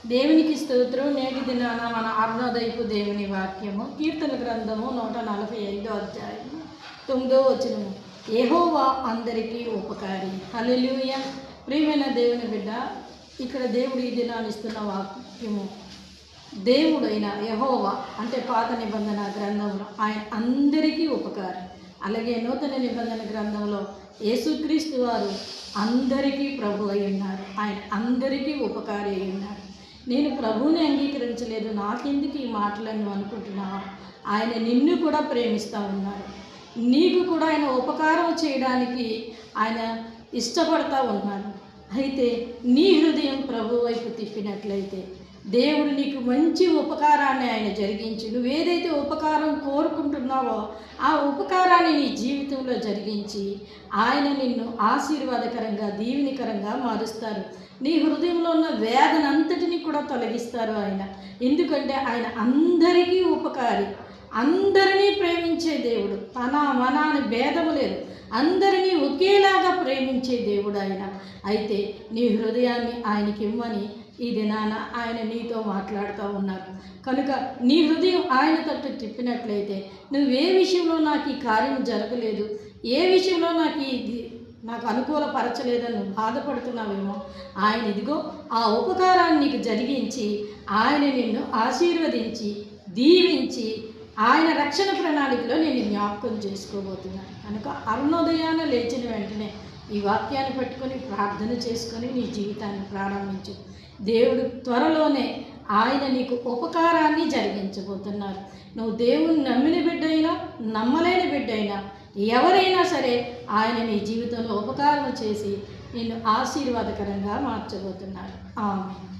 దేవునికి స్తోత్రం. నేటి దినాన మన అరుణోదయపు దేవుని వాక్యము కీర్తన గ్రంథము 145 అధ్యాయము 9వ వచనము. యెహోవా అందరికీ ఉపకారి. హల్లెలూయా. ప్రియమైన దేవుని బిడ్డ, ఇక్కడ దేవుడు ఈ దినాన్ని ఇస్తున్న వాక్యము, దేవుడైన యెహోవా అంటే పాత నిబంధన గ్రంథంలో ఆయన అందరికీ ఉపకారి. అలాగే నూతన నిబంధన గ్రంథంలో యేసుక్రీస్తు వారు అందరికీ ప్రభు అయి ఉన్నారు. ఆయన అందరికీ ఉపకారి అయి ఉన్నారు. నేను ప్రభువుని అంగీకరించలేదు, నాకెందుకు ఈ మాటలను అనుకుంటున్నావా? ఆయన నిన్ను కూడా ప్రేమిస్తూ ఉన్నారు. నీకు కూడా ఆయన ఉపకారం చేయడానికి ఆయన ఇష్టపడతా ఉన్నారు. అయితే నీ హృదయం ప్రభు వైపు తిప్పినట్లయితే దేవుడు నీకు మంచి ఉపకారాన్ని ఆయన జరిగించి, నువ్వేదైతే ఉపకారం కోరుకుంటున్నావో ఆ ఉపకారాన్ని నీ జీవితంలో జరిగించి ఆయన నిన్ను ఆశీర్వాదకరంగా దీవెనకరంగా మారుస్తారు. నీ హృదయంలో ఉన్న వేదనంతటిని కూడా తొలగిస్తారు ఆయన. ఎందుకంటే ఆయన అందరికీ ఉపకారి, అందరినీ ప్రేమించే దేవుడు. తన మన అని భేదము లేదు, అందరినీ ఒకేలాగా ప్రేమించే దేవుడు ఆయన. అయితే నీ హృదయాన్ని ఆయనకి ఇవ్వమని ఈ దినాన ఆయన నీతో మాట్లాడుతూ ఉన్నారు. కనుక నీ హృదయం ఆయన తట్టు తిప్పినట్లయితే, నువ్వే విషయంలో నాకు ఈ కార్యం జరగలేదు, ఏ విషయంలో నాకు అనుకూలపరచలేదని నువ్వు బాధపడుతున్నావేమో, ఆయన ఇదిగో ఆ ఉపకారాన్ని నీకు జరిగించి ఆయన నిన్ను ఆశీర్వదించి దీవించి ఆయన రక్షణ ప్రణాళికలో నేను జ్ఞాపకం చేసుకోబోతున్నాను. కనుక అరుణోదయాన లేచిన వెంటనే ఈ వాక్యాన్ని పట్టుకొని ప్రార్థన చేసుకొని నీ జీవితాన్ని ప్రారంభించు. దేవుడు త్వరలోనే ఆయన నీకు ఉపకారాన్ని జరిగించబోతున్నారు. నువ్వు దేవుని నమ్మిన బిడ్డైనా నమ్మలేని బిడ్డైనా ఎవరైనా సరే ఆయన నీ జీవితంలో ఉపకారం చేసి నిన్ను ఆశీర్వాదకరంగా మార్చబోతున్నారు. ఆమేన్.